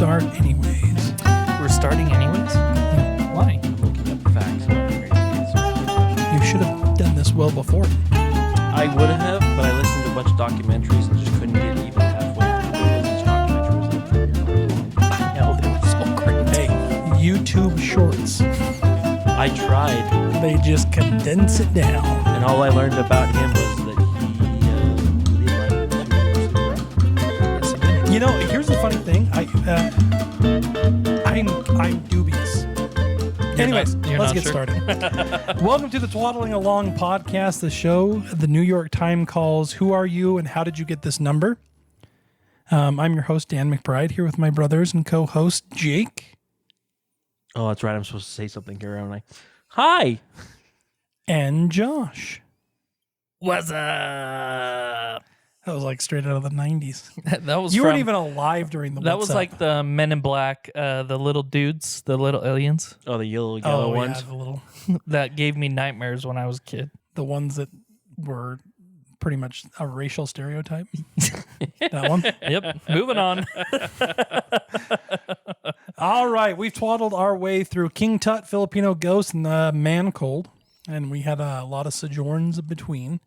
start anyways. We're starting anyways? Why? I'm looking up facts about Henry VIII. You should have done this well before. I would have, but I listened to a bunch of documentaries and just couldn't get even halfway through the business documentaries. I know, they were so great. Hey, YouTube Shorts. I tried, They just condense it down. and all I learned about him was that he You know, here's the funny thing. I'm dubious. Anyways, you're let's not get sure? started. Welcome to the Twaddling Along podcast, the show the New York Times calls "Who Are You and How Did You Get This Number?" I'm your host, Dan McBride, here with my brothers and co-host, Jake Oh, that's right. I'm supposed to say something here, aren't I? Hi. and Josh. What's up? That was like straight out of the 90s. That was You from, weren't even alive during the That What's was Up. like the Men in Black, the little dudes, the little aliens Oh, the yellow ones. Yeah, the little... that gave me nightmares when I was a kid. the ones that were pretty much a racial stereotype. That one. Yep. Moving on. All right, we've twaddled our way through King Tut, Filipino Ghost, and the Man Cold, and we had a lot of sojourns between.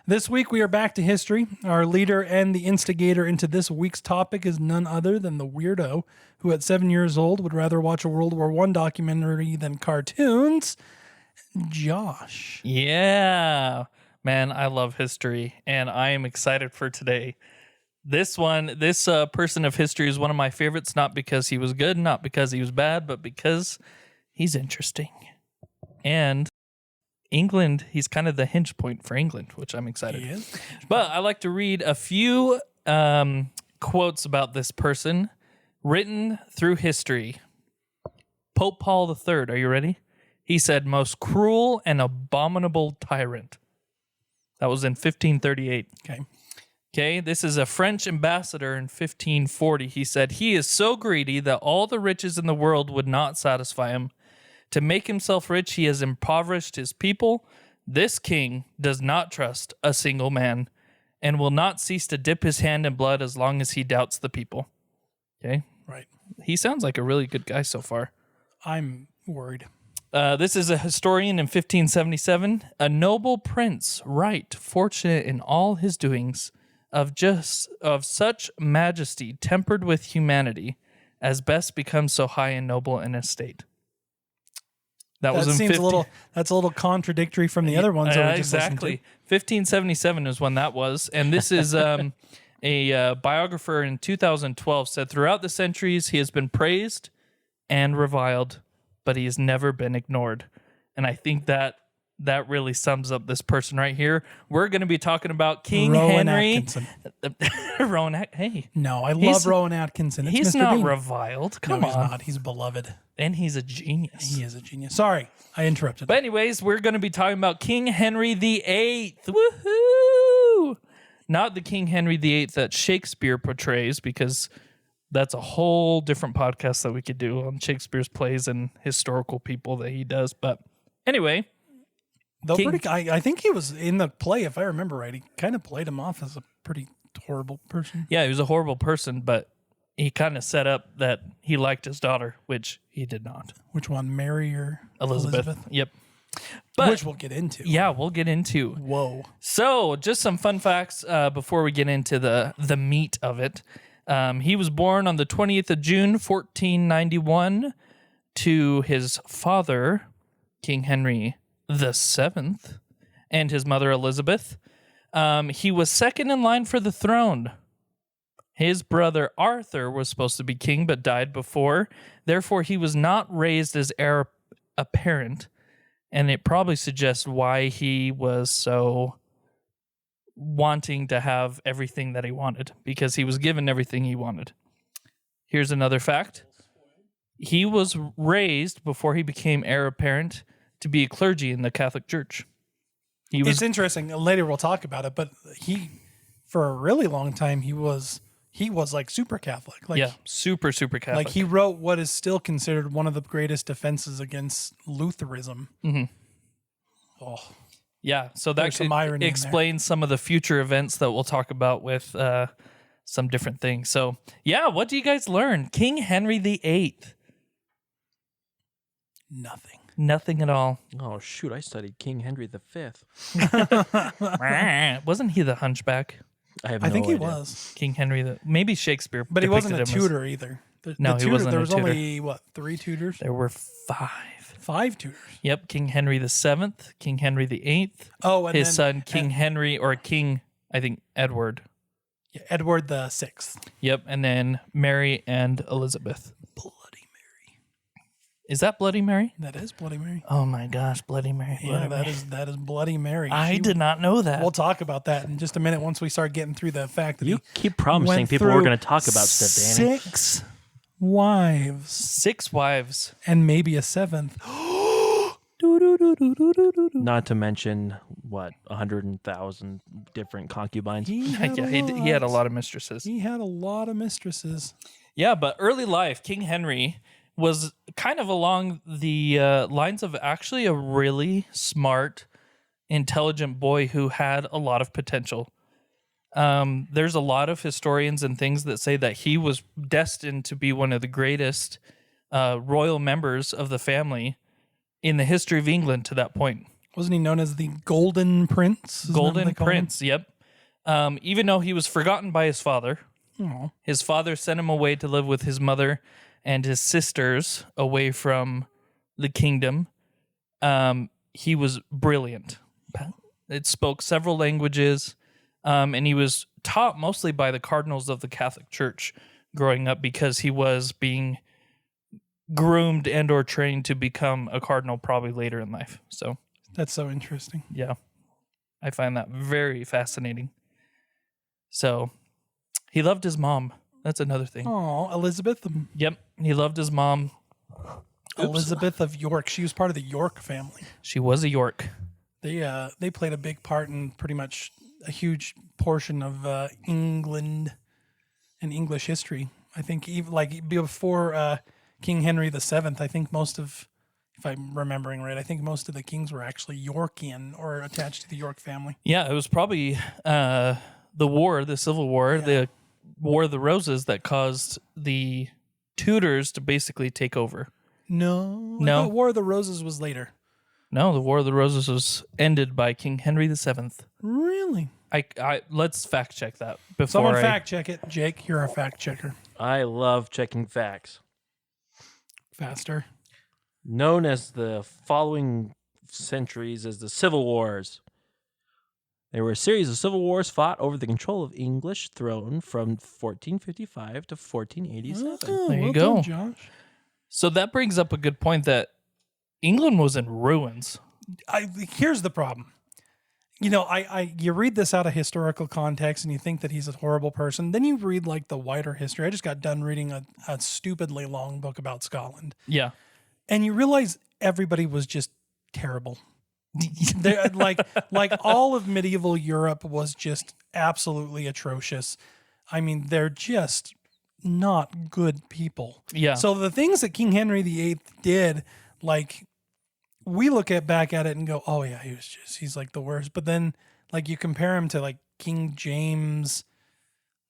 This week we are back to history. Our leader and the instigator into this week's topic is none other than the weirdo who at 7 years old would rather watch a World War I documentary than cartoons, Josh. Yeah. Man, I love history, and I am excited for today. This person of history is one of my favorites, not because he was good, not because he was bad, but because he's interesting. And England, he's kind of the hinge point for England, which I'm excited. He is. But I like to read a few quotes about this person written through history. Pope Paul III, are you ready? He said, "Most cruel and abominable tyrant." That was in 1538. Okay, this is a French ambassador in 1540. He said, "He is so greedy that all the riches in the world would not satisfy him. To make himself rich, he has impoverished his people. This king does not trust a single man and will not cease to dip his hand in blood as long as he doubts the people." Okay, Right. he sounds like a really good guy so far. I'm worried. This is a historian in 1577. "A noble prince, right, fortunate in all his doings, of such majesty, tempered with humanity, as best becomes so high and noble an estate." That was in seems that's a little contradictory from the other ones that we just listened to. exactly. 1577 is when that was, and this is a biographer in 2012 said, "Throughout the centuries, he has been praised and reviled, but he has never been ignored." And I think that really sums up this person right here. We're going to be talking about King Rowan Henry. Atkinson. Hey, No, I He's- love Rowan Atkinson. It's he's Mr. not Bean. reviled. Come No, he's on. not. He's beloved. And he's a genius. He is a genius. Sorry, I interrupted. But anyways, we're going to be talking about King Henry VIII. Woohoo! Not the King Henry VIII that Shakespeare portrays, because that's a whole different podcast that we could do on Shakespeare's plays and historical people that he does. But anyway, Though King- I think he was in the play, if I remember right. He kind of played him off as a pretty horrible person. yeah, he was a horrible person, but he kind of set up that he liked his daughter, which he did not. Which one, Mary or Elizabeth. Yep. But Which we'll get into. yeah, we'll get into. Whoa. So, just some fun facts before we get into the meat of it. He was born on the 20th of June, 1491, to his father, King Henry VII, and his mother, Elizabeth. He was second in line for the throne. His brother, Arthur, was supposed to be king, but died before. Therefore, he was not raised as heir apparent, and it probably suggests why he was so wanting to have everything that he wanted, because he was given everything he wanted. Here's another fact. He was raised, before he became heir apparent, to be a clergy in the Catholic Church. It's interesting. Later we'll talk about it, but for a really long time, he was like super Catholic. Like, yeah, super Catholic. Like he wrote what is still considered one of the greatest defenses against Lutheranism. Mm-hmm. Oh, yeah, so There's that some irony in there. explains some of the future events that we'll talk about with some different things. So, yeah, what do you guys learn? King Henry VIII. Nothing at all. Oh, shoot. I studied King Henry V. Wasn't he the hunchback? I think he idea. was. King Henry maybe Shakespeare. But he wasn't a depicted him as- tutor either. No, he wasn't There a was tutor. only, 3 tutors? There were 5. 5 tutors. Yep, King Henry VII, King Henry VIII, Oh, and his then son King Henry, or King, I think, Edward. Edward the Sixth. Yep, and then Mary and Elizabeth. Bloody Mary. Is that Bloody Mary? That is Bloody Mary. Oh my gosh, Bloody Mary. Yeah, Bloody that is Bloody Mary. I did not know that. We'll talk about that in just a minute once we start getting through the fact that You he keep promising went people we're through going to talk about stuff, Danny. 6 wives 6 wives. and maybe a 7th. Not to mention, 100,000 different concubines. He had, Yeah, he had a lot of mistresses. He had a lot of mistresses. Yeah, but early life, King Henry was kind of along the lines of actually a really smart, intelligent boy who had a lot of potential. There's a lot of historians and things that say that he was destined to be one of the greatest royal members of the family in the history of England to that point. Wasn't he known as the Golden Prince? Isn't that what Golden they call him? Prince, yep. Even though he was forgotten by his father, Aw. his father sent him away to live with his mother and his sisters away from the kingdom. He was brilliant. It spoke several languages, and he was taught mostly by the cardinals of the Catholic Church growing up because he was being groomed and or trained to become a cardinal probably later in life. So, That's so interesting. yeah, I find that very fascinating. So, he loved his mom. That's another thing. Oh, Elizabeth. Yep, he loved his mom. Elizabeth of York. She was part of the York family. She was a York. They played a big part in pretty much a huge portion of England and English history. I think even like before King Henry VII, I think most of, if I'm remembering right, I think most of the kings were actually Yorkian or attached to the York family. Yeah, it was probably the Civil War, the War of the Roses that caused the Tudors to basically take over. No. I No. thought War of the Roses was later. No, the War of the Roses was ended by King Henry VII. Really? I let's fact check that before Someone I fact check it. Jake, you're our fact checker. I love checking facts. Faster. Known as the following centuries as the Civil Wars. They were a series of civil wars fought over the control of English throne from 1455 to 1487. Oh, There you well go. done, Josh. So that brings up a good point that England was in ruins. Here's the problem. You know, you read this out of historical context and you think that he's a horrible person. Then you read like the wider history. I just got done reading a stupidly long book about Scotland. Yeah. And you realize everybody was just terrible. like all of medieval Europe was just absolutely atrocious. I mean, they're just not good people. Yeah. So the things that King Henry VIII did, like, we look back at it and go, oh yeah, he's like the worst. But then like you compare him to like King James,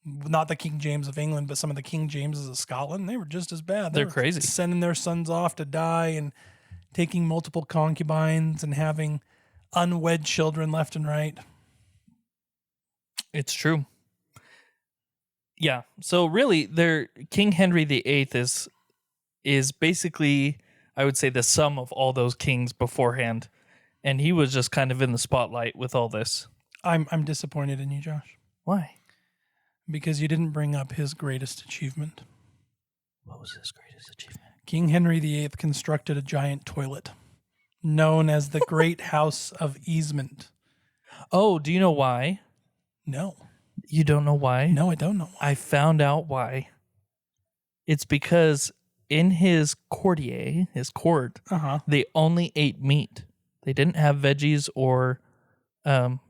not the King James of England, but some of the King Jameses of Scotland, they were just as bad. They're were crazy. Sending their sons off to die and taking multiple concubines and having unwed children left and right. It's true. Yeah. So really, King Henry VIII is basically, I would say, the sum of all those kings beforehand, and he was just kind of in the spotlight with all this. I'm disappointed in you, Josh, Why? because you didn't bring up his greatest achievement. What was his greatest achievement? King Henry VIII constructed a giant toilet known as the Great House of Easement. Oh, do you know why? No. You don't know why? No, I don't know why. I found out why. It's because in his court, they only ate meat. They didn't have veggies or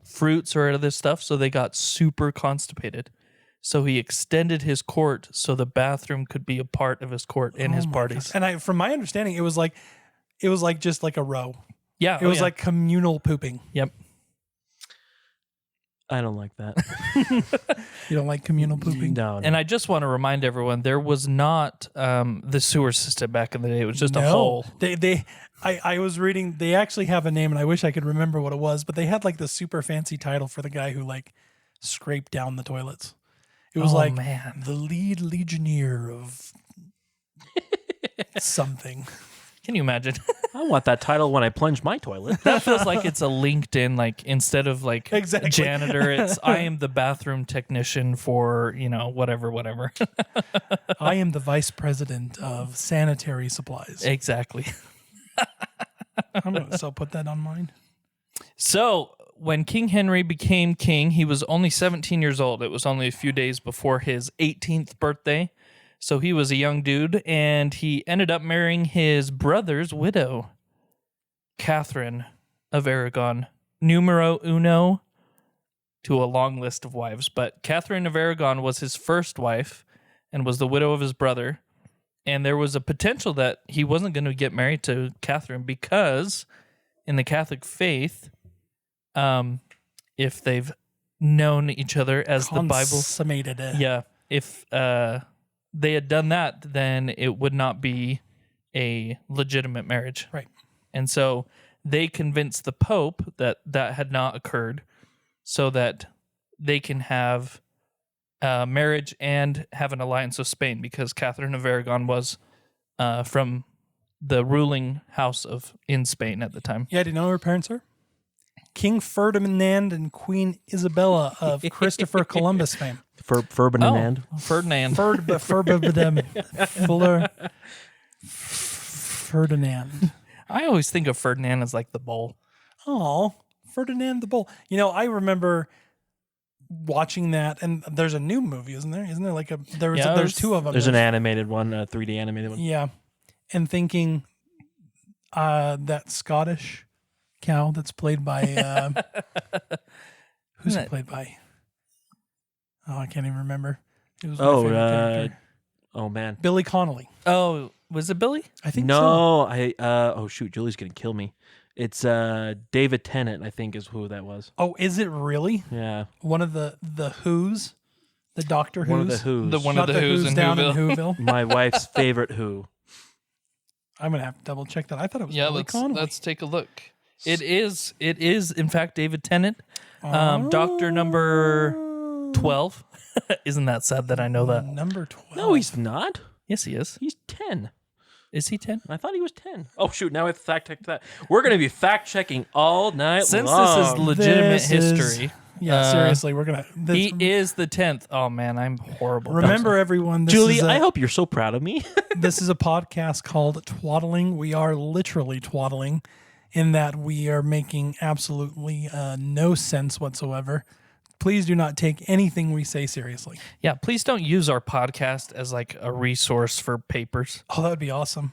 fruits or other stuff, so they got super constipated. So he extended his court so the bathroom could be a part of his court in his my parties. gosh. And from my understanding, it was like just like a row. Yeah. It was like communal pooping. Yep. I don't like that. You don't like communal pooping? No. And I just want to remind everyone, there was not the sewer system back in the day. It was just a hole. I was reading, they actually have a name, and I wish I could remember what it was, but they had like the super fancy title for the guy who like scraped down the toilets. It was man. the lead legionnaire of something. Can you imagine? I want that title when I plunge my toilet. That feels like it's a LinkedIn, like instead of like Exactly. janitor, it's I am the bathroom technician for, whatever. I am the vice president of sanitary supplies. Exactly. I'm going to so put that on mine. So when King Henry became king, he was only 17 years old. It was only a few days before his 18th birthday. So he was a young dude, and he ended up marrying his brother's widow, Catherine of Aragon, numero uno, to a long list of wives. But Catherine of Aragon was his first wife and was the widow of his brother. And there was a potential that he wasn't going to get married to Catherine because in the Catholic faith, if they've known each other as the Bible, consummated it. yeah, if they had done that, then it would not be a legitimate marriage. Right. And so they convinced the Pope that that had not occurred so that they can have marriage and have an alliance with Spain, because Catherine of Aragon was from the ruling house in Spain at the time. Yeah, do you know who her parents are? King Ferdinand and Queen Isabella of Christopher Columbus fame. Ferdinand. Ferdinand. Ferdinand. I always think of Ferdinand as like the bull. Oh, Ferdinand the Bull. You know, I remember watching that, and there's a new movie, isn't there? Isn't there like there's two of them. There's an animated one, a 3D animated one. Yeah. And thinking that Scottish cow that's played by who's it played by? Oh, I can't even remember. It was my favorite character. Oh man. Billy Connolly. Oh, was it Billy? I think No, oh shoot, Julie's gonna kill me. It's David Tennant, I think is who that was. Oh, is it really? Yeah. One of the Who's? The Doctor Who's? One of the Who's. The one Not of the Who's in down Whoville. in Whoville. My wife's favorite Who. I'm gonna have to double check that. I thought it was Yeah, Billy Connolly. let's take a look. It is in fact David Tennant. Doctor number 12. Isn't that sad that I know that? Number 12. No, he's not. Yes, he is. He's 10. Is he 10? I thought he was 10. Oh shoot, now I have to fact check that. We're gonna be fact checking all night Since long. this is legitimate This is- history, Yeah, seriously, we're gonna. he is the 10th. Oh man, I'm horrible. Remember, everyone. This Julie, is I hope you're so proud of me. this is a podcast called Twaddling. We are literally twaddling, in that we are making absolutely no sense whatsoever. Please do not take anything we say seriously. Yeah, please don't use our podcast as like a resource for papers. Oh, that would be awesome.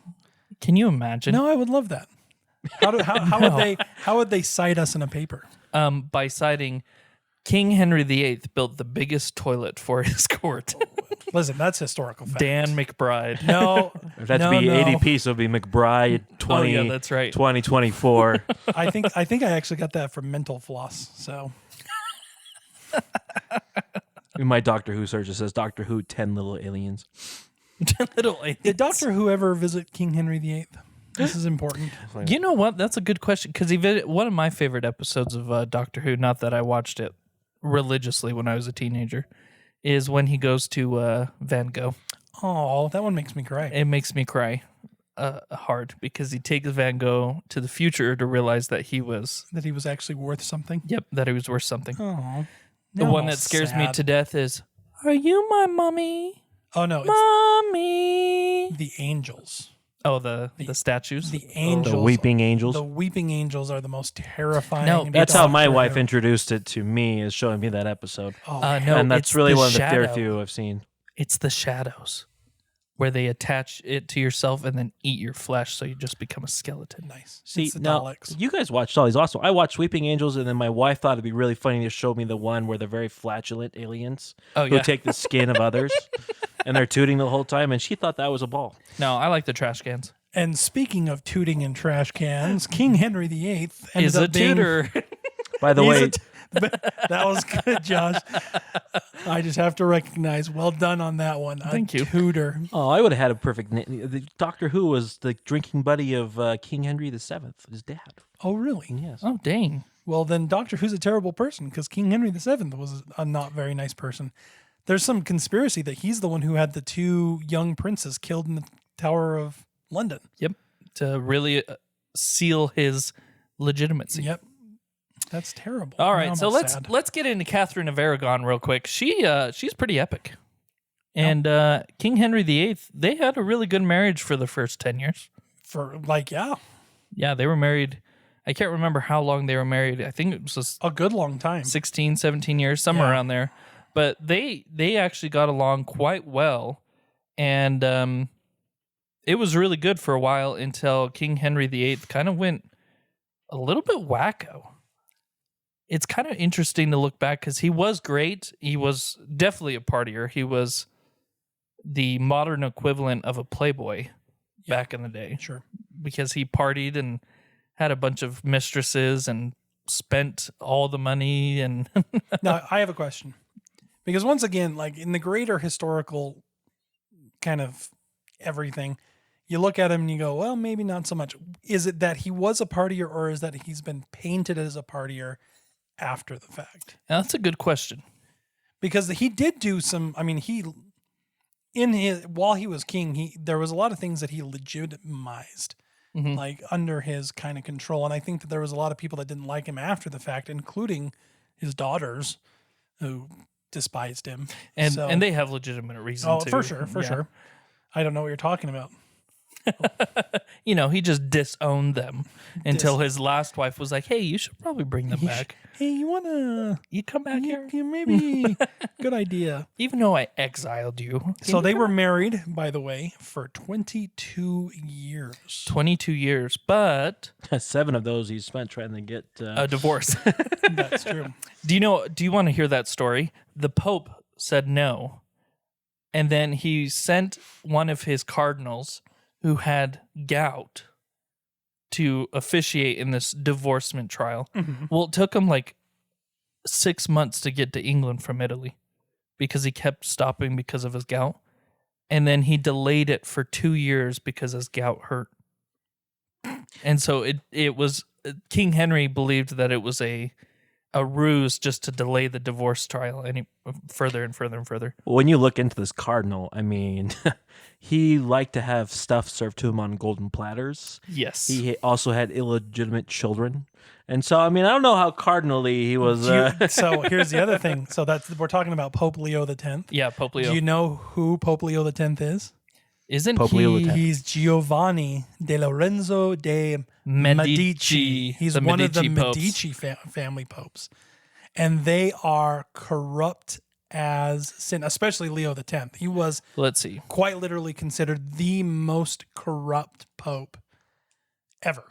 Can you imagine? No, I would love that. How would they cite us in a paper? By citing King Henry VIII built the biggest toilet for his court. Listen, that's historical fact. Dan McBride. No, If that's no, be no. ADP, so it'd be McBride 20. Oh, yeah, that's right. 2024. I think I actually got that from Mental Floss. So In my Doctor Who search, it says Doctor Who 10 little aliens. Little aliens. did Doctor Who ever visit King Henry VIII? This is important. You know what? That's a good question, because one of my favorite episodes of Doctor Who, not that I watched it religiously when I was a teenager, is when he goes to Van Gogh. Oh, that one makes me cry. It makes me cry hard, because he takes Van Gogh to the future to realize that he was actually worth something. that he was worth something. Oh, The one that scares me to death is, "Are you my mommy? Oh no, it's Mommy." the angels. Oh, the statues. The angels. The Weeping Angels. The weeping angels are the most terrifying. No, That's how my Doctor wife Who. introduced it to me, is showing me that episode. Oh, no, And that's it's really the one of the shadow. few I've seen. It's the shadows, where they attach it to yourself and then eat your flesh, so you just become a skeleton. nice. See, It's the now, Daleks. you guys watched all these also. I watched Weeping Angels, and then my wife thought it'd be really funny to show me the one where they're very flatulent aliens Oh who yeah. take the skin of others, and they're tooting the whole time, and she thought that was a ball. No, I like the trash cans. And speaking of tooting and trash cans, King Henry VIII ended Is a up being, tutor. By the he's way, a t- That was good, Josh. I just have to recognize, well done on that one. Thank you. Tutor. Oh, I would have had a perfect name. Doctor Who was the drinking buddy of King Henry VII, his dad. Oh, really? Yes. Oh, dang. Well, then Doctor Who's a terrible person because King Henry VII was a not very nice person. There's some conspiracy that he's the one who had the 2 young princes killed in the Tower of London. Yep. To really seal his legitimacy. Yep. That's terrible. All Now right, I'm so all let's sad. let's get into Catherine of Aragon real quick. She's pretty epic. And King Henry VIII, they had a really good marriage for the first 10 years. For like, yeah, Yeah, they were married. I can't remember how long they were married. I think it was just a good long time. 16, 17 years, somewhere Yeah. around there. But they actually got along quite well. And it was really good for a while until King Henry VIII kind of went a little bit wacko. It's kind of interesting to look back because he was great. He was definitely a partier. He was the modern equivalent of a playboy back in the day Sure. because he partied and had a bunch of mistresses and spent all the money. And Now, I have a question. Because once again, like in the greater historical kind of everything, you look at him and you go, well, maybe not so much. Is it that he was a partier or is that he's been painted as a partier after the fact? that's a good question. Because he did do some, I mean, while he was king, there was a lot of things that he legitimized, like under his kind of control. And I think that there was a lot of people that didn't like him after the fact, including his daughters who despised him. And they have legitimate reason Oh, to. for sure, Yeah. sure. I don't know what you're talking about. You know, he just disowned them until his last wife was like, hey, you should probably bring them back. Hey, you wanna? You come back here? Maybe. Good idea. Even though I exiled you. So they were married, by the way, for 22 years. 22 years, but 7 of those he spent trying to get. a divorce. That's true. Do you want to hear that story? The Pope said no. And then he sent one of his cardinals who had gout to officiate in this divorcement trial. Well, it took him like 6 months to get to England from Italy because he kept stopping because of his gout. And then he delayed it for 2 years because his gout hurt. And so it was King Henry believed that it was a ruse just to delay the divorce trial any further and further and further. When you look into this cardinal, I mean, he liked to have stuff served to him on golden platters. Yes. He also had illegitimate children. And so, I mean, I don't know how cardinally he was. So here's the other thing. So we're talking about Pope Leo X. Yeah, Pope Leo. Do you know who Pope Leo X is? Isn't Pope Leo he? X. He's Giovanni de Lorenzo de Medici. He's The one of the Medici popes. Medici family popes. And they are corrupt as sin, especially Leo X. He was Let's see. quite literally considered the most corrupt pope ever.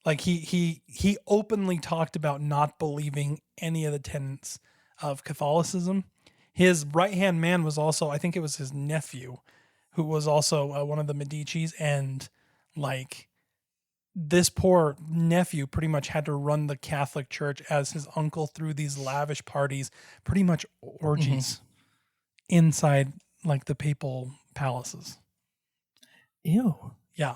Like he openly talked about not believing any of the tenets of Catholicism. His right-hand man was also, I think it was his nephew, who was also one of the Medicis, and like this poor nephew pretty much had to run the Catholic Church as his uncle through these lavish parties, pretty much orgies inside like the papal palaces. Ew. Yeah.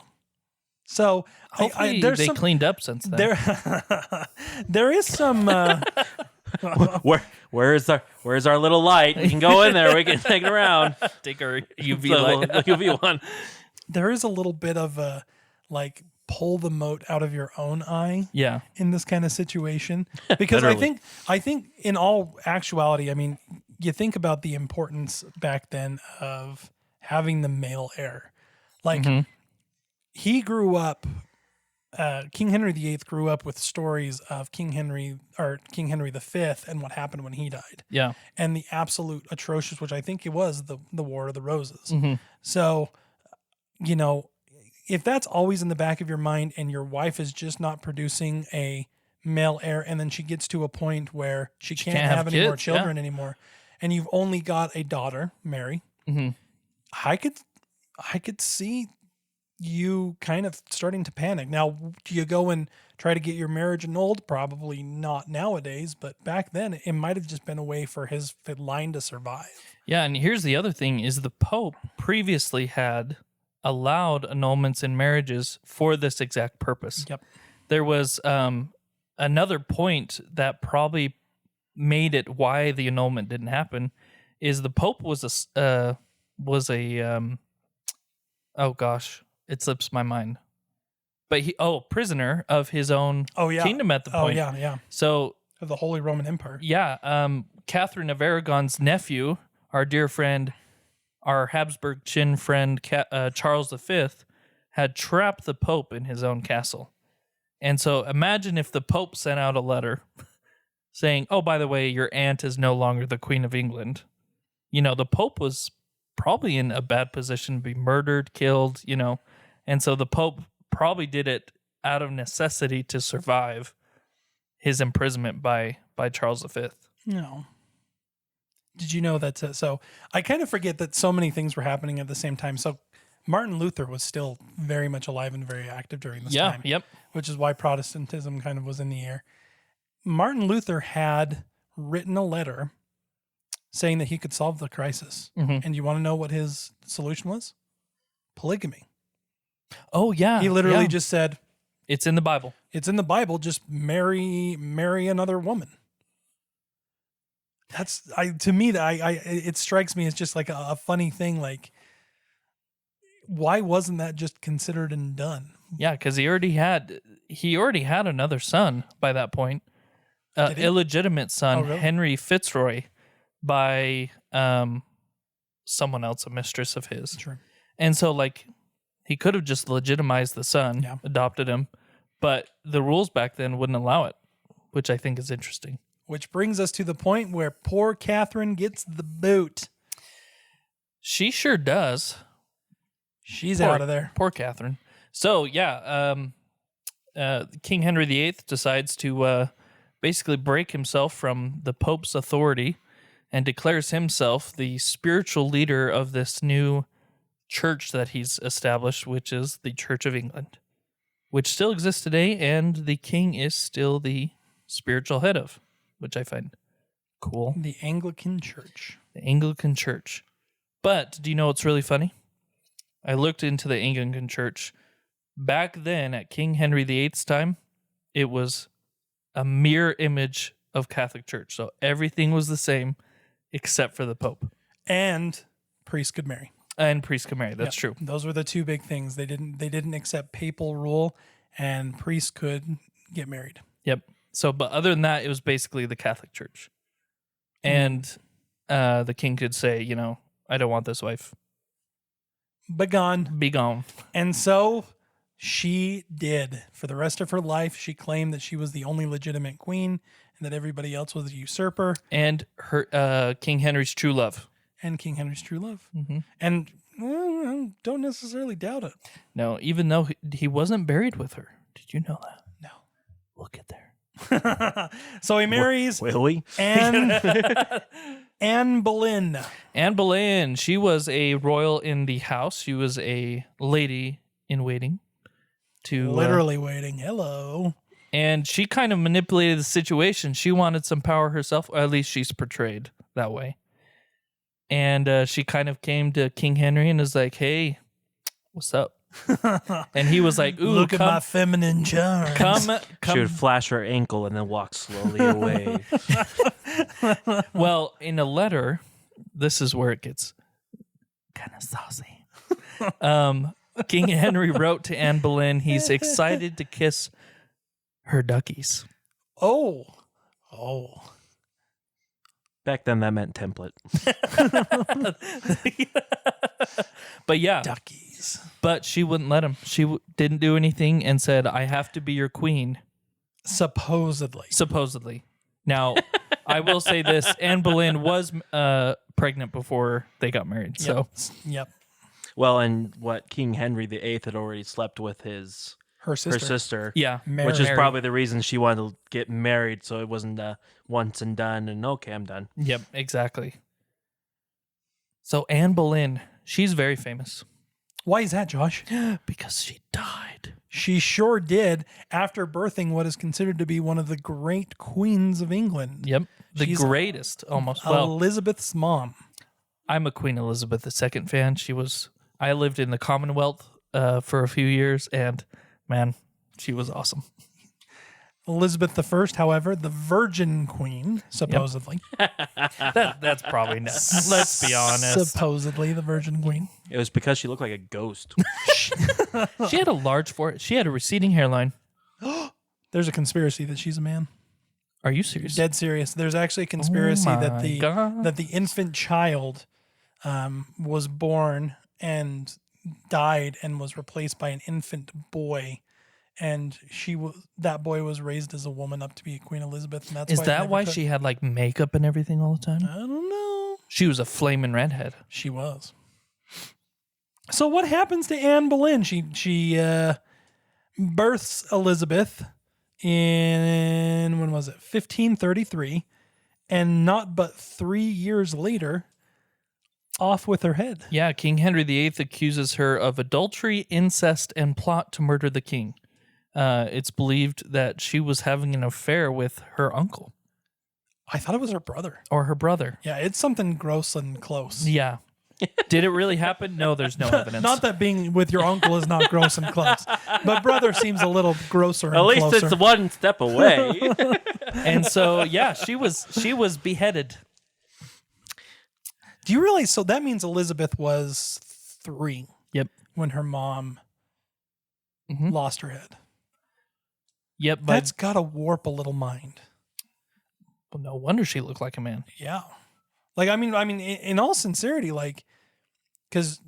So Hopefully there's they some, cleaned up since then. there is some where's our little light? We can go in there. We can take it around. Take our UV So, light. the UV one. there is a little bit of a like pull the mote out of your own eye Yeah. in this kind of situation, because I Literally. think in all actuality, I mean, you think about the importance back then of having the male heir. Like he grew up, King Henry VIII grew up with stories of King Henry V and what happened when he died, Yeah. and the absolute atrocious, which I think it was the War of the Roses. So, you know, if that's always in the back of your mind and your wife is just not producing a male heir, and then she gets to a point where she can't have any more kids, children anymore, and you've only got a daughter, Mary, I could see you kind of starting to panic. Now, do you go and try to get your marriage annulled? Probably not nowadays, but back then it might have just been a way for his line to survive. Yeah, and here's the other thing is the Pope previously had allowed annulments in marriages for this exact purpose. Yep. There was another point that probably made it why the annulment didn't happen is the Pope was a oh gosh, it slips my mind. But prisoner of his own kingdom at the point. Oh, yeah. So Of the Holy Roman Empire. yeah, Catherine of Aragon's nephew, our dear friend, our Habsburg chin friend, Charles V, had trapped the Pope in his own castle. And so imagine if the Pope sent out a letter saying, oh, by the way, your aunt is no longer the Queen of England. You know, the Pope was probably in a bad position to be murdered, killed, you know. And so the Pope probably did it out of necessity to survive his imprisonment by Charles V. No. Did you know that? So I kind of forget that so many things were happening at the same time. So Martin Luther was still very much alive and very active during this time. Yep. Which is why Protestantism kind of was in the air. Martin Luther had written a letter saying that he could solve the crisis. Mm-hmm. And you want to know what his solution was? Polygamy. Oh, yeah. He literally just said, it's in the Bible. it's in the Bible, just marry another woman. That's it strikes me as just like a funny thing. Like, why wasn't that just considered and done? Yeah, because he already had another son by that point, Did he? illegitimate son, Oh, really? Henry Fitzroy, by someone else, a mistress of his. True. And so, like, he could have just legitimized the son, Yeah. adopted him, but the rules back then wouldn't allow it, which I think is interesting. Which brings us to the point where poor Catherine gets the boot. She sure does. She's out of there. Poor Catherine. So, yeah, King Henry VIII decides to basically break himself from the Pope's authority and declares himself the spiritual leader of this new church that he's established, which is the Church of England, which still exists today, and the king is still the spiritual head of, which I find cool. The Anglican Church. The Anglican Church. But do you know what's really funny? I looked into the Anglican Church. Back then, at King Henry VIII's time, it was a mirror image of Catholic Church. So everything was the same except for the Pope. And priests could marry. And priests could marry. That's Yep. true. Those were the two big things. They didn't accept papal rule, and priests could get married. Yep. So, but other than that, it was basically the Catholic Church. And the king could say, you know, I don't want this wife. Begone. Be gone. And so she did. For the rest of her life, she claimed that she was the only legitimate queen and that everybody else was a usurper. And her King Henry's true love. And King Henry's true love. Mm-hmm. And I don't necessarily doubt it. No, even though he wasn't buried with her. Did you know that? No. We'll get there. So he marries Will we? Anne Boleyn. Anne Boleyn, she was a royal in the house. She was a lady in waiting. To Literally waiting. Hello. and she kind of manipulated the situation. She wanted some power herself, or at least she's portrayed that way. And she kind of came to King Henry and was like, "Hey, what's up?" And he was like, "Ooh, Look at my feminine charms. come." She would flash her ankle and then walk slowly away. Well, in a letter, this is where it gets kind of saucy. King Henry wrote to Anne Boleyn, he's excited to kiss her duckies. Oh. Back then, that meant template. But yeah, Duckies. but she wouldn't let him. She didn't do anything and said, "I have to be your queen." Supposedly. Now, I will say this: Anne Boleyn was pregnant before they got married. So, Yep. Well, and what King Henry VIII had already slept with Her sister. her sister. yeah, Which is Mary. probably the reason she wanted to get married, so it wasn't once and done and okay, I'm done. Yep, exactly. So Anne Boleyn, she's very famous. Why is that, Josh? Because she died. She sure did after birthing what is considered to be one of the great queens of England. Yep. The She's greatest, almost. Well, Elizabeth's mom. I'm a Queen Elizabeth II fan. I lived in the Commonwealth for a few years, and man, she was awesome. Elizabeth I, however, the Virgin Queen, supposedly. That's probably not. Let's be honest. Supposedly the Virgin Queen. It was because she looked like a ghost. She had a large forehead. She had a receding hairline. There's a conspiracy that she's a man. Are you serious? Dead serious. There's actually a conspiracy that the infant child was born and died and was replaced by an infant boy, and that boy was raised as a woman up to be Queen Elizabeth, and that's Is that why she had like makeup and everything all the time? I don't know. She was a flaming redhead. She was. So what happens to Anne Boleyn? She births Elizabeth in, when was it? 1533, and not but 3 years later, off with her head. Yeah, King Henry VIII accuses her of adultery, incest, and plot to murder the king. It's believed that she was having an affair with her uncle. I thought it was her brother. Or her brother. Yeah, it's something gross and close. Yeah. Did it really happen? No, there's no evidence. Not that being with your uncle is not gross and close, but brother seems a little grosser and At least closer. it's one step away. And so, yeah, she was beheaded. Do you realize? So that means Elizabeth was 3. Yep. When her mom lost her head. Yep. But That's got to warp a little mind. well, no wonder she looked like a man. Yeah. Like, I mean, in all sincerity, like, because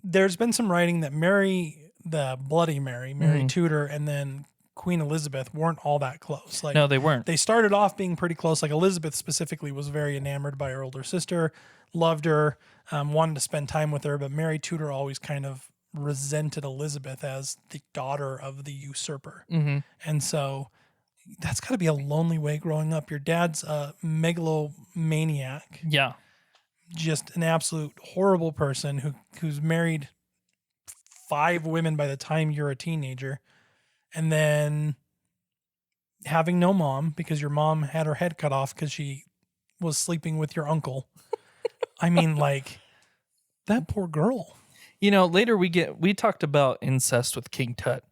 there's been some writing that Mary, the Bloody Mary, Mary Tudor, and then Queen Elizabeth weren't all that close. Like, No, they weren't. they started off being pretty close. Like, Elizabeth specifically was very enamored by her older sister, loved her, wanted to spend time with her, but Mary Tudor always kind of resented Elizabeth as the daughter of the usurper. Mm-hmm. And so that's got to be a lonely way growing up. Your dad's a megalomaniac, Yeah. just an absolute horrible person who's married 5 women by the time you're a teenager, and then having no mom because your mom had her head cut off because she was sleeping with your uncle. I mean, like, that poor girl. You know, later we talked about incest with King Tut.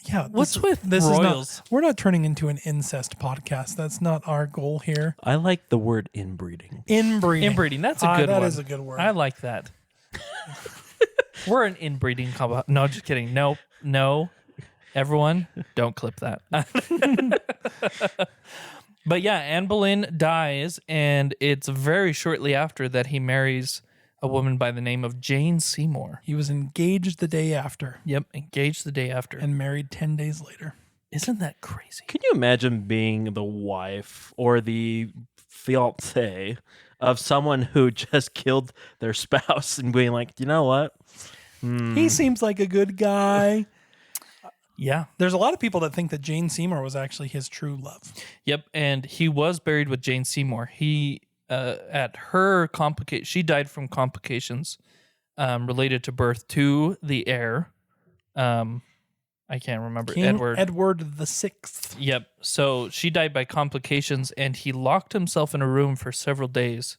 Yeah. What's with this royals? is not, we're not turning into an incest podcast. That's not our goal here. I like the word inbreeding. Inbreeding. Inbreeding, that's a good one. That is a good word. I like that. We're an inbreeding combo. No, just kidding. No. Everyone, don't clip that. But yeah, Anne Boleyn dies, and it's very shortly after that he marries a woman by the name of Jane Seymour. He was engaged the day after Yep, engaged the day after. and married 10 days later. Isn't that crazy? Can you imagine being the wife or the fiance of someone who just killed their spouse and being like, you know what? He seems like a good guy. Yeah. There's a lot of people that think that Jane Seymour was actually his true love. Yep, and he was buried with Jane Seymour. He at her she died from complications related to birth to the heir. I can't remember. King Edward the Sixth. Yep. So she died by complications, and he locked himself in a room for several days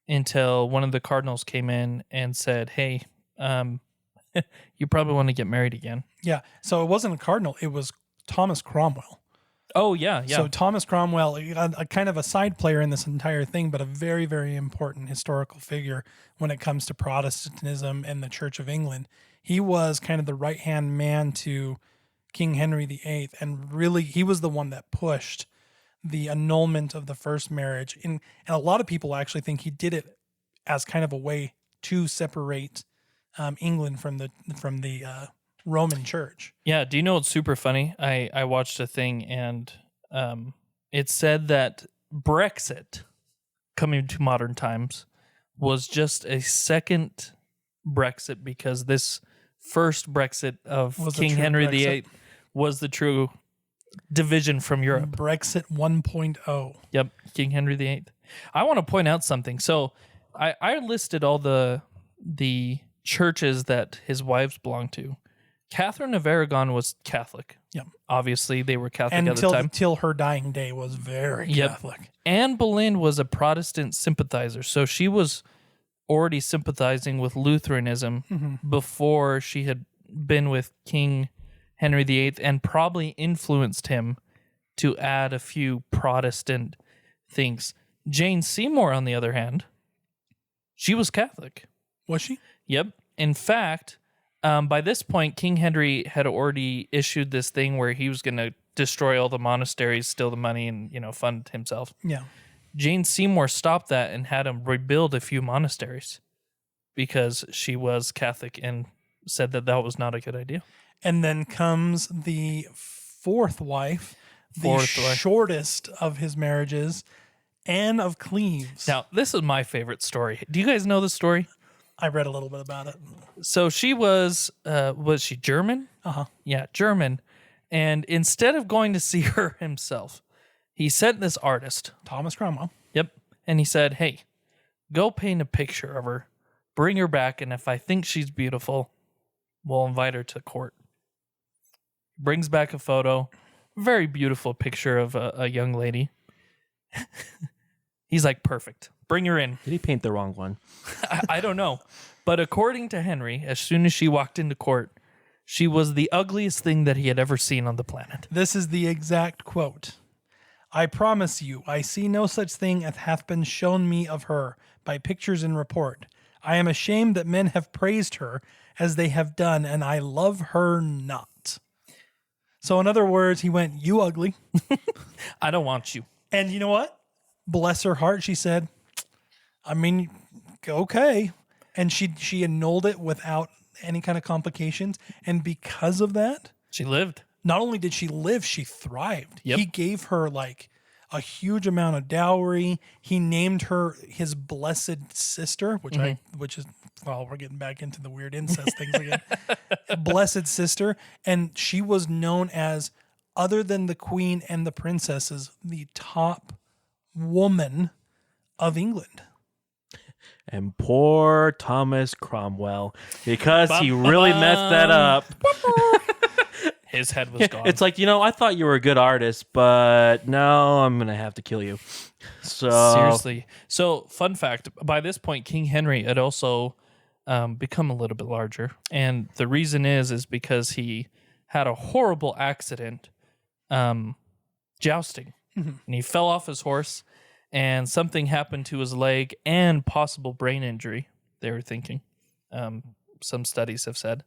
until one of the cardinals came in and said, "Hey, you probably want to get married again." Yeah. So it wasn't a cardinal. It was Thomas Cromwell. Oh, yeah. So Thomas Cromwell, a kind of a side player in this entire thing, but a very, very important historical figure when it comes to Protestantism and the Church of England. He was kind of the right-hand man to King Henry VIII, and really he was the one that pushed the annulment of the first marriage. And a lot of people actually think he did it as kind of a way to separate England from the Roman Church. Yeah. Do you know what's super funny? I watched a thing, and it said that Brexit, coming to modern times, was just a second Brexit because this first Brexit of King Henry VIII was the true division from Europe. Brexit 1.0. Yep, King Henry VIII. I want to point out something. So I listed all the churches that his wives belonged to. Catherine of Aragon was Catholic. Yep. Obviously, they were Catholic And at the time. till her dying day was very Catholic. Anne Boleyn was a Protestant sympathizer, so she was already sympathizing with Lutheranism before she had been with King Henry VIII, and probably influenced him to add a few Protestant things. Jane Seymour, on the other hand, she was Catholic. Was she? Yep. In fact, by this point, King Henry had already issued this thing where he was going to destroy all the monasteries, steal the money, and fund himself. Yeah. Jane Seymour stopped that and had him rebuild a few monasteries because she was Catholic and said that that was not a good idea. And then comes the fourth wife, shortest of his marriages, Anne of Cleves. Now, this is my favorite story. Do you guys know the story? I read a little bit about it. So she was she German? Uh-huh. Yeah, German. And instead of going to see her himself, he sent this artist. Thomas Cromwell. Yep. And he said, hey, go paint a picture of her, bring her back, and if I think she's beautiful, we'll invite her to court. Brings back a photo, very beautiful picture of a young lady. He's like, perfect. Bring her in. Did he paint the wrong one? I don't know. But according to Henry, as soon as she walked into court, she was the ugliest thing that he had ever seen on the planet. This is the exact quote. I promise you, I see no such thing as hath been shown me of her by pictures and report. I am ashamed that men have praised her as they have done, and I love her not. So in other words, he went, you ugly. I don't want you. And you know what? Bless her heart, she said, I mean, okay. And she annulled it without any kind of complications. And because of that, She lived. not only did she live, she thrived. Yep. He gave her like a huge amount of dowry. He named her his blessed sister, which is, well, we're getting back into the weird incest things again. Blessed sister. And she was known as, other than the queen and the princesses, the top woman of England. And poor Thomas Cromwell, because he really messed that up. His head was gone. It's like, I thought you were a good artist, but no, I'm going to have to kill you. So Seriously. So, fun fact, by this point, King Henry had also become a little bit larger. And the reason is because he had a horrible accident jousting. And he fell off his horse, and something happened to his leg and possible brain injury, they were thinking. Some studies have said.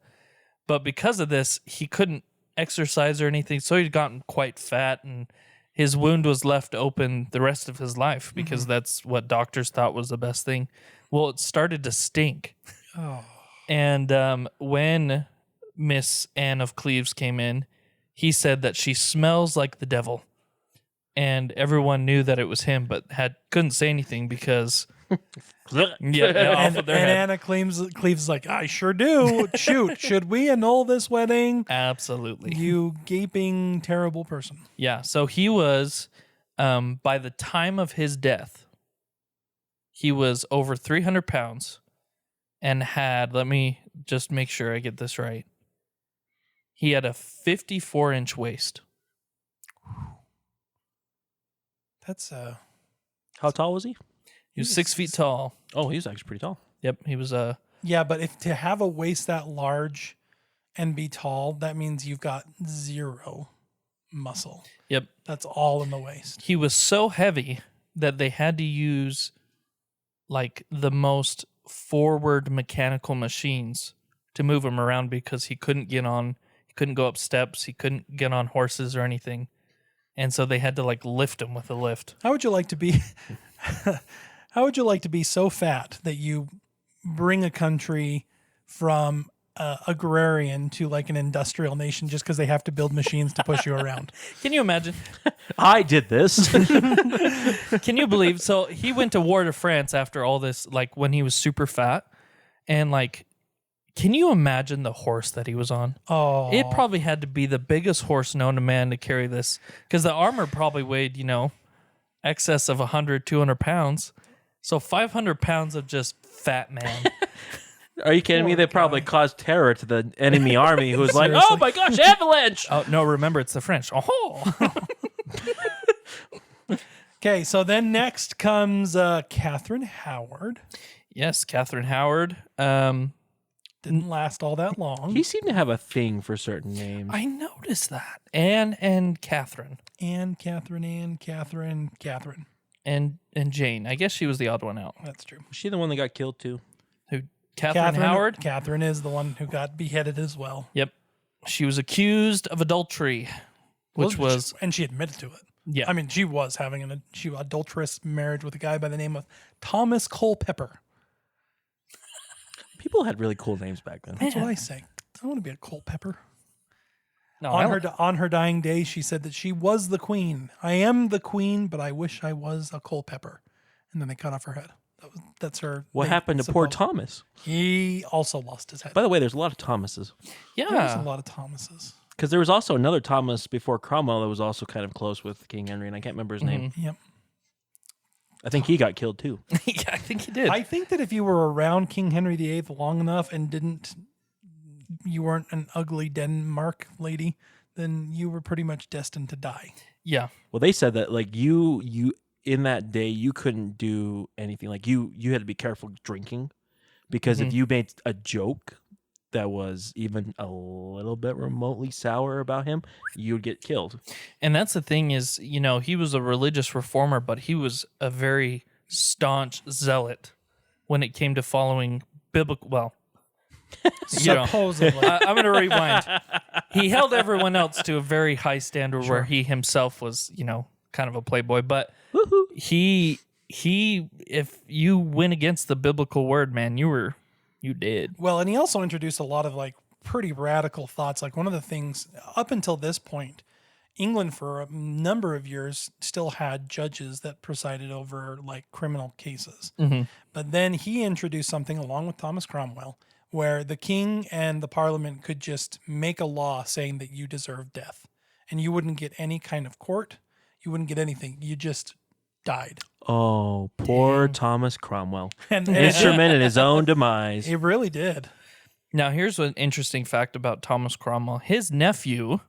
But because of this, he couldn't exercise or anything, so he'd gotten quite fat, and his wound was left open the rest of his life because that's what doctors thought was the best thing. Well, it started to stink. Oh. And when Miss Anne of Cleves came in, he said that she smells like the devil. And everyone knew that it was him, but couldn't say anything because And Anna Cleves is like, I sure do. Shoot, should we annul this wedding? Absolutely. You gaping, terrible person. Yeah. So he was, by the time of his death, he was over 300 pounds and had, let me just make sure I get this right. He had a 54-inch waist. That's how tall was he? He was 6 feet tall. Oh, he was actually pretty tall. Yep. He was yeah, but if to have a waist that large and be tall, that means you've got zero muscle. Yep. That's all in the waist. He was so heavy that they had to use like the most forward mechanical machines to move him around because he couldn't go up steps, he couldn't get on horses or anything. And so they had to like lift him with a lift. How would you like to be how would you like to be so fat that you bring a country from agrarian to like an industrial nation just because they have to build machines to push you around? Can you imagine? I did this. Can you believe? So he went to war to France after all this, like when he was super fat. And like, can you imagine the horse that he was on? Oh, It probably had to be the biggest horse known to man to carry this because the armor probably weighed, excess of 100, 200 pounds. So 500 pounds of just fat man. Are you kidding me? Poor They probably guy. caused terror to the enemy army who was like, Seriously. oh my gosh, avalanche! Oh no! Remember, it's the French. Oh, Okay, so then next comes Catherine Howard. yes, Catherine Howard. Didn't last all that long. He seemed to have a thing for certain names. I noticed that. Anne and Catherine Anne, Catherine. and Jane. I guess she was the odd one out. That's true. Was she the one that got killed too? Who? Catherine Howard. Catherine is the one who got beheaded as well. Yep. She was accused of adultery, which was and she admitted to it. yeah. I mean, she was having an adulterous marriage with a guy by the name of Thomas Culpeper. People had really cool names back then. That's what I say. I want to be a Culpeper. no, On her dying day, she said that she was the queen. I am the queen, but I wish I was a Culpeper. And then they cut off her head. That's her. What happened to poor Thomas? He also lost his head. By the way, there's a lot of Thomases. There's a yeah. lot of Thomases. Because there was also another Thomas before Cromwell that was also kind of close with King Henry, and I can't remember his name. Yep. I think he got killed too. Yeah, I think he did. I think that if you were around King Henry VIII long enough and you weren't an ugly Denmark lady, then you were pretty much destined to die. yeah. Well, they said that like you in that day you couldn't do anything. Like you had to be careful drinking because if you made a joke that was even a little bit remotely sour about him, you would get killed. And that's the thing is, you know, he was a religious reformer, but he was a very staunch zealot when it came to following biblical. Well, you know, Supposedly. I'm going to rewind. He held everyone else to a very high standard where he himself was, you know, kind of a playboy. But he, if you went against the biblical word, man, you did. Well, and he also introduced a lot of like pretty radical thoughts. Like one of the things up until this point, England for a number of years still had judges that presided over like criminal cases. But then he introduced something along with Thomas Cromwell where the king and the parliament could just make a law saying that you deserve death and you wouldn't get any kind of court. You wouldn't get anything. You just died. Oh, poor Thomas Cromwell. And Instrument in his own demise. it really did. Now, here's an interesting fact about Thomas Cromwell. His nephew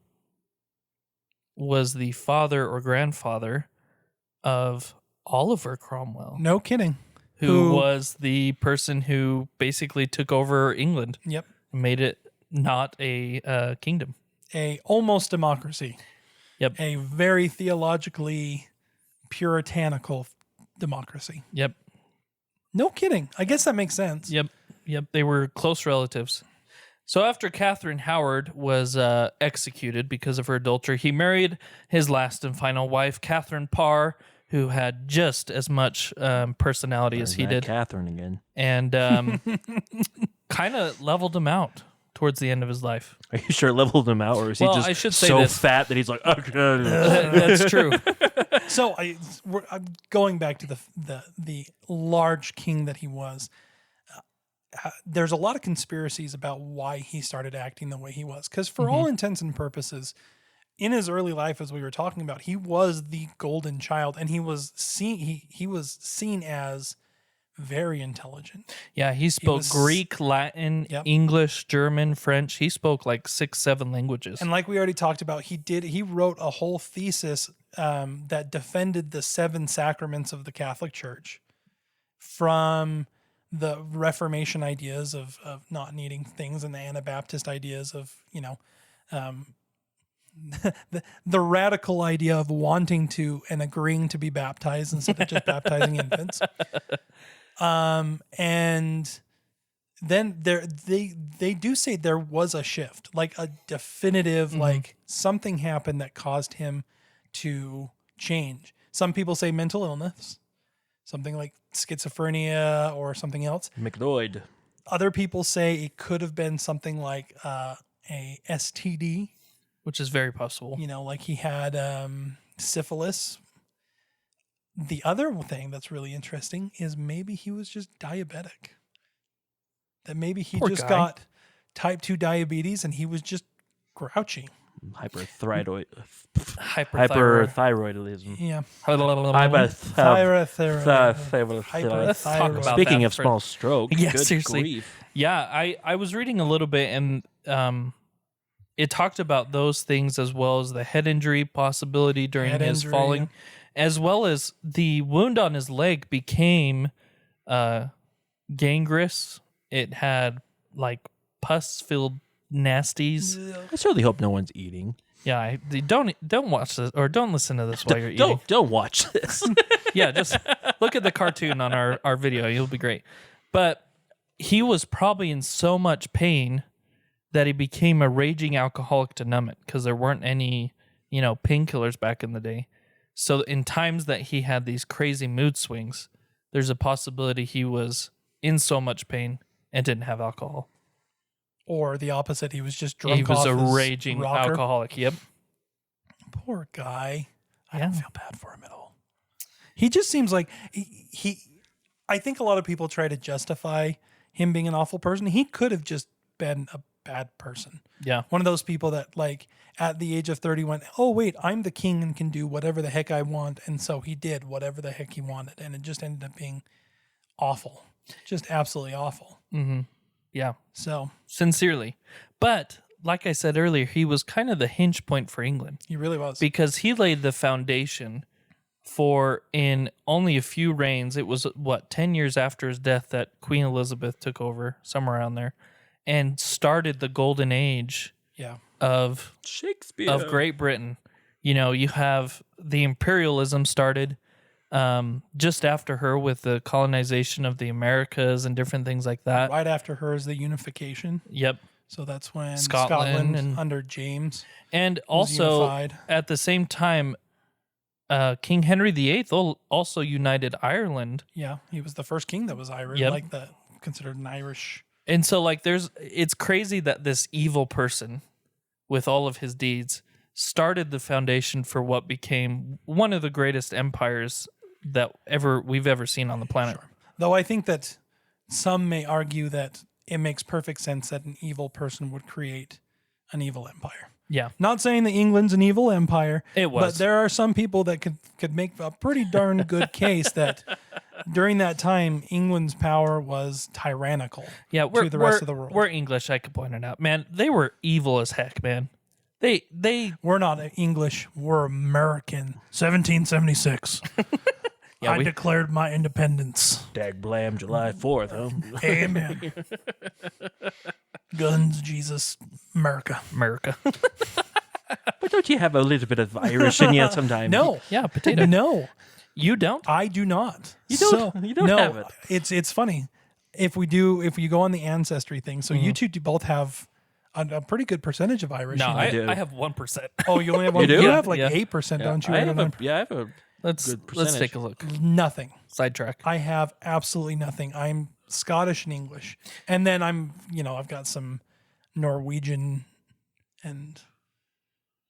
was the father or grandfather of Oliver Cromwell, No kidding. who was the person who basically took over England Yep. and made it not a kingdom. A almost democracy. Yep. A very theologically puritanical democracy. Yep. No kidding. I guess that makes sense. Yep. They were close relatives. So after Catherine Howard was executed because of her adultery, he married his last and final wife, Catherine Parr, who had just as much personality as he There's that did, Catherine again. and kind of leveled him out towards the end of his life. Are you sure it leveled him out, or is Well, he just I should say so this. fat that he's like, okay. That's true. So I'm going back to the large king that he was. There's a lot of conspiracies about why he started acting the way he was. Because for all intents and purposes, in his early life, as we were talking about, he was the golden child, and he was seen as very intelligent. Yeah, he spoke was- Greek, Latin, Yep. English, German, French. He spoke like 6-7 languages. And like we already talked about, he wrote a whole thesis that defended the 7 sacraments of the Catholic Church from the Reformation ideas of not needing things and the Anabaptist ideas of, the radical idea of wanting to and agreeing to be baptized instead of just baptizing infants. And then they do say there was a shift, like a definitive, like something happened that caused him to change. Some people say mental illness, something like schizophrenia or something else. McLeod. Other people say it could have been something like a STD, which is very possible. like he had syphilis. The other thing that's really interesting is maybe he was just diabetic. That maybe he Poor just guy. got type 2 diabetes and he was just grouchy. Hyperthyroid. Hyperthyroid. Hyperthyroidism. Yeah. Hyperthyroid. Speaking of small stroke, Yeah, good seriously. grief. Yeah, I was reading a little bit, and it talked about those things as well as the head injury possibility during Head his injury, falling, as well as the wound on his leg became gangrenous. It had like pus-filled nasties. I certainly hope no one's eating. Yeah, don't watch this or don't listen to this while you're eating. Don't watch this. Yeah, just look at the cartoon on our video. You'll be great. But he was probably in so much pain that he became a raging alcoholic to numb it because there weren't any, painkillers back in the day. So in times that he had these crazy mood swings, there's a possibility he was in so much pain and didn't have alcohol. Or the opposite, he was just drunk. He was off a his raging rocker. alcoholic. Yep. Poor guy. I Yeah. don't feel bad for him at all. He just seems like he. I think a lot of people try to justify him being an awful person. He could have just been a bad person. Yeah. One of those people that, like, at the age of 30 went, oh, wait, I'm the king and can do whatever the heck I want. And so he did whatever the heck he wanted. And it just ended up being awful. Just absolutely awful. Mm-hmm. Yeah. So Sincerely. But like I said earlier, he was kind of the hinge point for England he really was. because he laid the foundation for, in only a few reigns, it was 10 years after his death that Queen Elizabeth took over, somewhere around there, and started the golden age Yeah. of Shakespeare. of Great Britain. You have the imperialism started just after her with the colonization of the Americas and different things like that. Right after her is the unification. Yep. So that's when Scotland Scotland and- under James And was also unified. at the same time, King Henry VIII also united Ireland. Yeah, he was the first king that was Irish, Yep. like the considered an Irish. And so it's crazy that this evil person with all of his deeds started the foundation for what became one of the greatest empires that we've ever seen on the planet. Though I think that some may argue that it makes perfect sense that an evil person would create an evil empire. Yeah. Not saying that England's an evil empire. It was. But there are some people that could make a pretty darn good case that during that time, England's power was tyrannical Yeah, to the rest of the world. We're English, I could point it out. Man, they were evil as heck, man. They We're not English. We're American. 1776. Yeah, I declared my independence. Dag blam, July 4th, huh? Amen. Guns, Jesus, America. America. But don't you have a little bit of Irish in you sometimes? No. Yeah, potato. No, You don't? I do not. You don't- you don't no, have it. It's funny. If you go on the ancestry thing, so you two do both have a pretty good percentage of Irish. No, in you. do. I have 1%. Oh, you only have one. do? You Yeah, have like yeah. 8%, don't you? I don't have know. I have a Let's good let's percentage. take a look. Nothing. Sidetrack. I have absolutely nothing. I'm Scottish and English, and then I've got some Norwegian and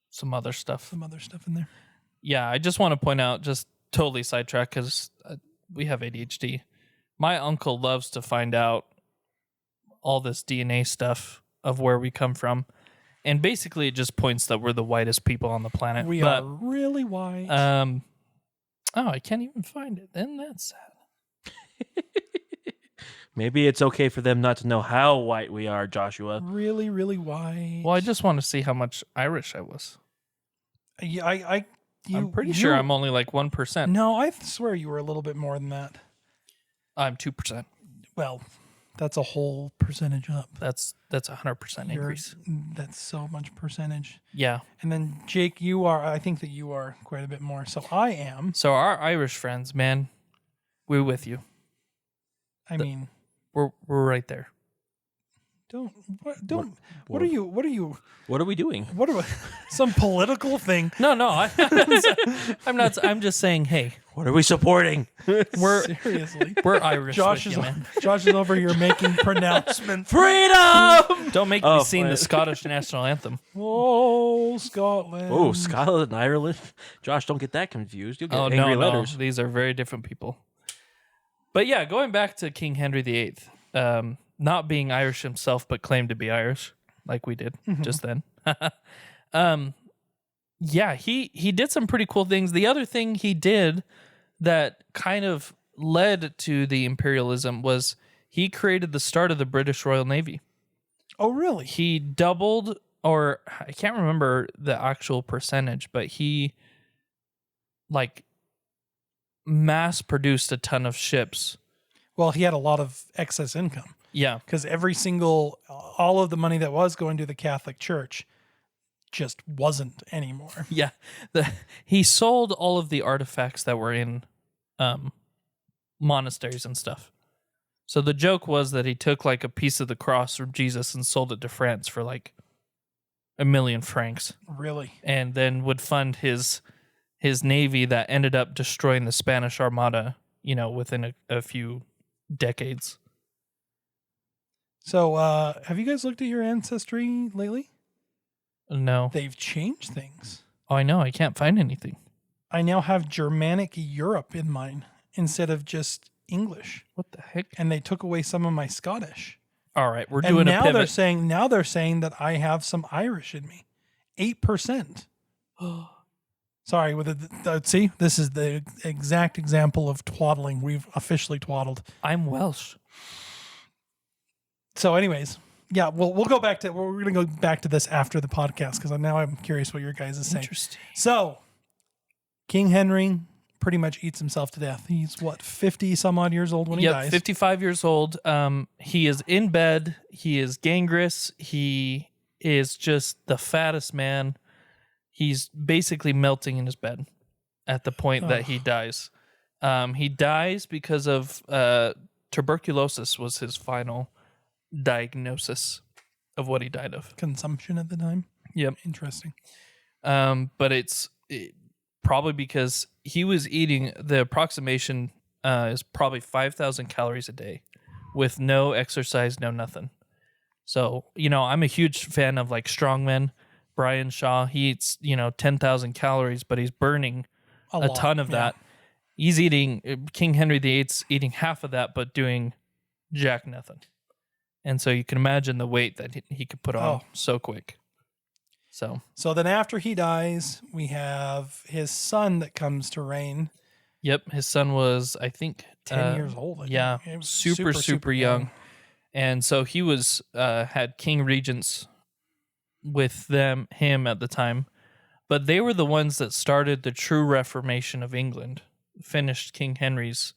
Some other stuff. some other stuff in there. Yeah, I just want to point out, just totally sidetrack because we have ADHD. My uncle loves to find out all this DNA stuff of where we come from. And basically it just points that we're the whitest people on the planet. We but, are really white. I can't even find it. Then that's sad. Maybe it's okay for them not to know how white we are, Joshua. really, really white. Well, I just want to see how much Irish I was. Yeah, I'm pretty sure I'm only like 1%. No, I swear you were a little bit more than that. I'm 2%. Well, that's a whole percentage up. That's 100% increase. That's so much percentage. Yeah. And then Jake, I think that you are quite a bit more. So I am. So our Irish friends, man, we're with you. I mean, We're right there. what are you? What are we doing? What are some political thing? No, I'm not. I'm just saying, hey, What are we supporting? we're Seriously. Irish. Josh with is you, man. Josh is over here making pronouncements. Freedom! Don't make Oh, me sing the right. Scottish national anthem. Oh, Scotland. Oh, Scotland and Ireland. Josh, don't get that confused. You'll get Oh angry no, letters. no, these are very different people. But yeah, going back to King Henry VIII, not being Irish himself, but claimed to be Irish, like we did just then. Yeah, he did some pretty cool things. The other thing he did that kind of led to the imperialism was he created the start of the British Royal Navy. Oh, really? He doubled, or I can't remember the actual percentage, but he like mass produced a ton of ships. Well, he had a lot of excess income Yeah. because all of the money that was going to the Catholic Church just wasn't anymore. Yeah. He sold all of the artifacts that were in monasteries and stuff. So the joke was that he took like a piece of the cross from Jesus and sold it to France for like 1 million francs, Really? and then would fund his navy that ended up destroying the Spanish Armada, within a few decades. So, have you guys looked at your ancestry lately? No. They've changed things. Oh, I know. I can't find anything. I now have Germanic Europe in mine instead of just English. What the heck? And they took away some of my Scottish. All right, we're And doing a now pivot. they're saying that I have some Irish in me. 8%. Sorry, see, this is the exact example of twaddling. We've officially twaddled. I'm Welsh. So, anyways, yeah, we'll go back to we're going to go back to this after the podcast because now I'm curious what your guys are saying. Interesting. So, King Henry pretty much eats himself to death. He's 50 some odd years old when he dies. 55 years old. He is in bed. He is gangrenous. He is just the fattest man. He's basically melting in his bed at the point that he dies. He dies because of tuberculosis was his final diagnosis of what he died of. Consumption at the time. Yep. Interesting. But it's probably because he was eating, the approximation is probably 5,000 calories a day with no exercise, no nothing. So, I'm a huge fan of like strongmen. Brian Shaw, he eats, 10,000 calories, but he's burning a lot, ton of that. He's eating, King Henry VIII's eating half of that, but doing jack nothing. And so you can imagine the weight that he could put on so quick. So then after he dies, we have his son that comes to reign. Yep, his son was, I think, 10 years old. Yeah, He was super young. And so he was had king regents with him at the time, but they were the ones that started the true Reformation of England, finished King Henry's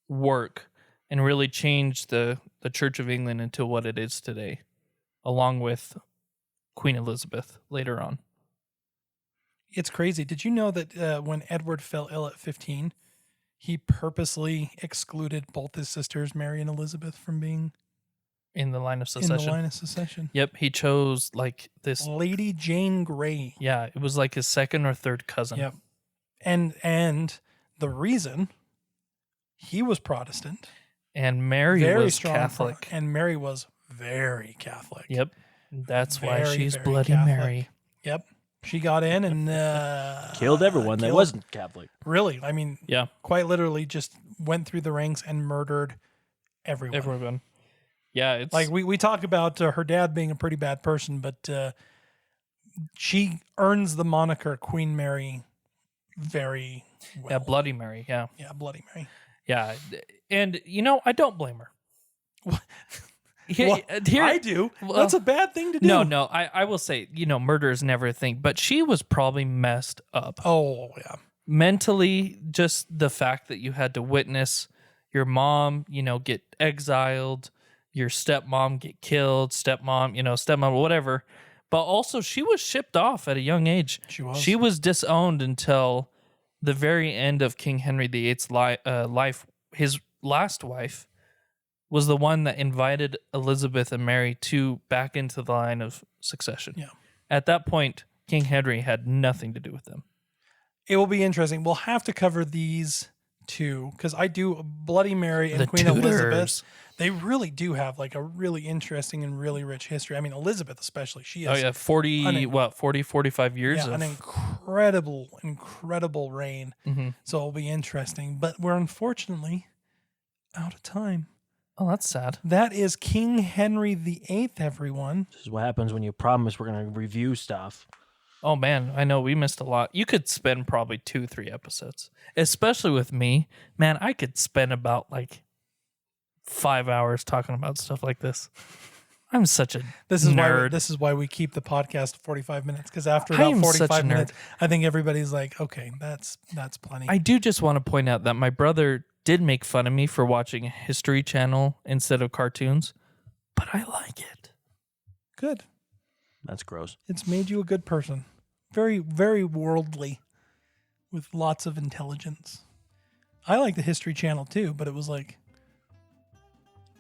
work, and really changed the Church of England into what it is today, along with Queen Elizabeth later on. It's crazy. Did you know that when Edward fell ill at 15, he purposely excluded both his sisters, Mary and Elizabeth, from being in the line of succession? Yep, he chose like this Lady Jane Grey. Yeah, it was like his second or third cousin. Yep. And the reason he was Protestant and Mary was Catholic. And Mary was very Catholic. Yep. That's why she's very Bloody Catholic. Mary. Yep. She got in and killed everyone that wasn't Catholic. Really, I mean, yeah, quite literally just went through the ranks and murdered everyone. Yeah, it's like we talk about her dad being a pretty bad person, but she earns the moniker Queen Mary very well. Yeah, Bloody Mary. Yeah, Bloody Mary. Yeah, and I don't blame her. Here, I do. Well, that's a bad thing to do. No. I will say, murder is never a thing, but she was probably messed up. Oh, yeah. Mentally, just the fact that you had to witness your mom, get exiled, your stepmom get killed, stepmom, whatever. But also, she was shipped off at a young age. She was disowned until the very end of King Henry VIII's life. His last wife was the one that invited Elizabeth and Mary back into the line of succession. Yeah. At that point, King Henry had nothing to do with them. It will be interesting. We'll have to cover these two because I do Bloody Mary and the Queen Tudors. Elizabeth. They really do have like a really interesting and really rich history. I mean, Elizabeth especially. She has 45 years. Yeah, an incredible reign. Mm-hmm. So it'll be interesting. But we're unfortunately out of time. Oh, that's sad. That is King Henry VIII, everyone. This is what happens when you promise we're going to review stuff. Oh man, I know we missed a lot. You could spend probably 2-3 episodes, especially with me. Man, I could spend about like 5 hours talking about stuff like this. I'm such a nerd. This is why we keep the podcast to 45 minutes, because after I about am such a 45 nerd. minutes, I think everybody's like, okay, that's plenty. I do just want to point out that my brother did make fun of me for watching a History Channel instead of cartoons, but I like it. Good. That's gross. It's made you a good person. Very, very worldly, with lots of intelligence. I like the History Channel too, but it was like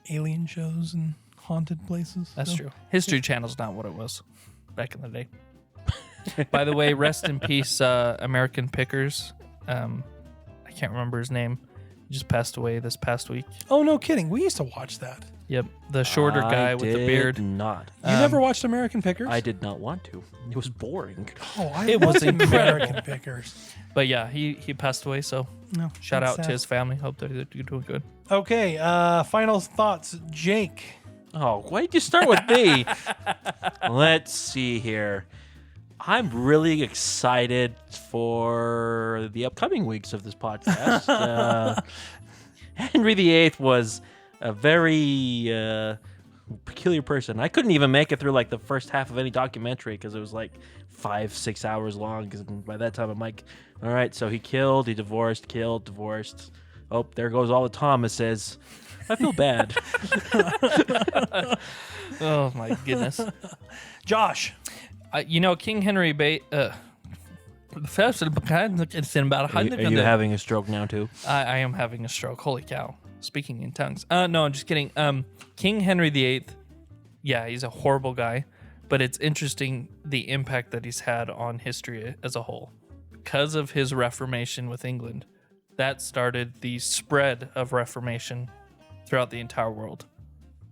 alien shows and haunted places. That's so. true. History Channel's not what it was back in the day. By the way, rest in peace, American Pickers. I can't remember his name. He just passed away this past week. Oh, no kidding. We used to watch that. Yep, the shorter guy with the beard. I did not. You never watched American Pickers? I did not want to. It was boring. Oh, I It was watched incredible. American Pickers. But yeah, he passed away, so No, shout that's out to sad. his family. Hope they're doing good. Okay, final thoughts, Jake. Oh, why did you start with me? Let's see here. I'm really excited for the upcoming weeks of this podcast. Henry VIII was a very peculiar person. I couldn't even make it through like the first half of any documentary because it was like 5-6 hours long. Because by that time I'm like, all right, so he killed, he divorced, killed, divorced. Oh, there goes all the Thomases. I feel bad. Oh my goodness. Josh. King Henry VIII. Are you having a stroke now too? I am having a stroke. Holy cow. Speaking in tongues. No, I'm just kidding. King Henry VIII, yeah, he's a horrible guy, but it's interesting the impact that he's had on history as a whole. Because of his Reformation with England, that started the spread of Reformation throughout the entire world.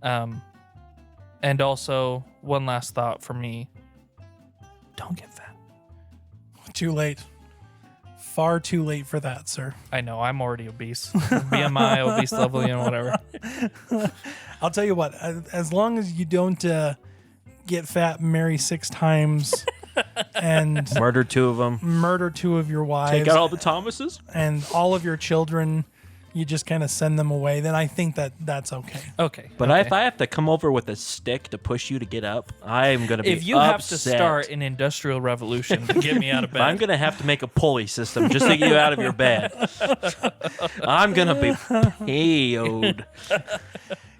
And also, one last thought for me. Don't get fat. Too late. Far too late for that, sir. I know, I'm already obese. BMI, obese level, whatever. I'll tell you what, as long as you don't get fat, marry 6 times, and Murder 2 of them. murder 2 of your wives, Take out all the Thomases. and all of your children, you just kind of send them away, then I think that's okay. Okay. But okay. if I have to come over with a stick to push you to get up, I'm going to be If you have to upset. start an industrial revolution to get me out of bed, I'm going to have to make a pulley system just to get you out of your bed. I'm going to be PO'd.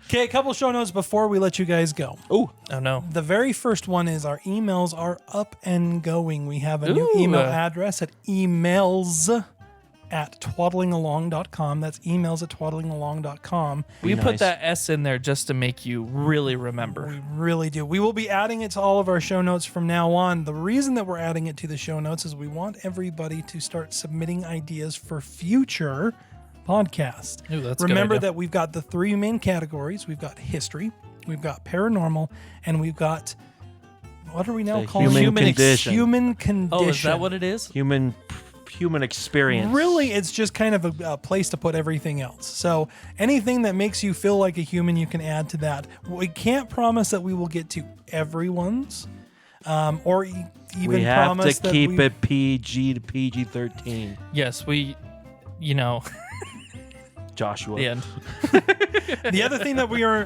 Okay, a couple show notes before we let you guys go. Ooh. oh no. The very first one is our emails are up and going. We have a new Ooh. email address at emails@twaddlingalong.com. That's emails@twaddlingalong.com. We Nice. put that S in there just to make you really remember. We really do. We will be adding it to all of our show notes from now on. The reason that we're adding it to the show notes is we want everybody to start submitting ideas for future podcasts. Ooh, that's a good Remember idea. that we've got the 3 main categories. We've got history, we've got paranormal, and we've got, what are we now The calling human it? condition. Human condition. Oh, is that what it is? Human experience. Really, it's just kind of a place to put everything else. So anything that makes you feel like a human, you can add to that. We can't promise that we will get to everyone's, or even We have promise to that keep we, it PG to PG-13. Yes, we, Joshua. the end. The other thing that we are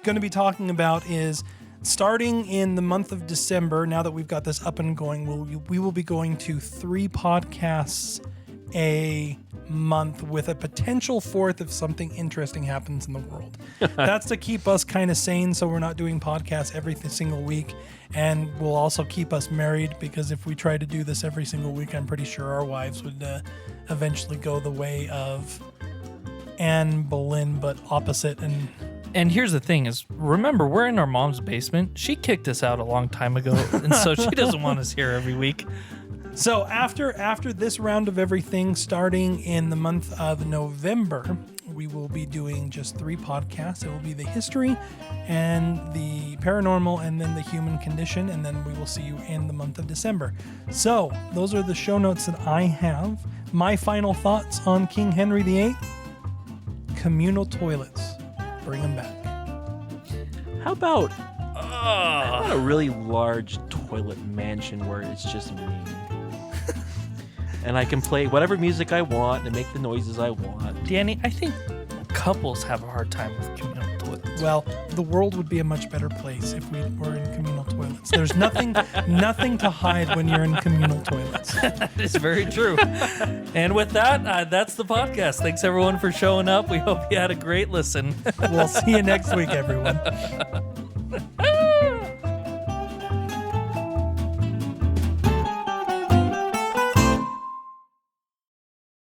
going to be talking about is starting in the month of December. Now that we've got this up and going, we will be going to 3 podcasts a month with a potential 4th if something interesting happens in the world. That's to keep us kind of sane, so we're not doing podcasts every single week, and will also keep us married, because if we try to do this every single week, I'm pretty sure our wives would eventually go the way of Anne Boleyn, but opposite. And here's the thing is, remember, we're in our mom's basement. She kicked us out a long time ago, and so she doesn't want us here every week. So after this round of everything, starting in the month of November, we will be doing just 3 podcasts. It will be the history and the paranormal and then the human condition, and then we will see you in the month of December. So those are the show notes that I have. My final thoughts on King Henry VIII: communal toilets. Bring them back. How about I want a really large toilet mansion where it's just me. And I can play whatever music I want and make the noises I want. Danny, I think couples have a hard time with communal toilets. Well, the world would be a much better place if we were in communal toilets. There's nothing to hide when you're in communal toilets. That is very true. And with that, that's the podcast. Thanks, everyone, for showing up. We hope you had a great listen. We'll see you next week, everyone.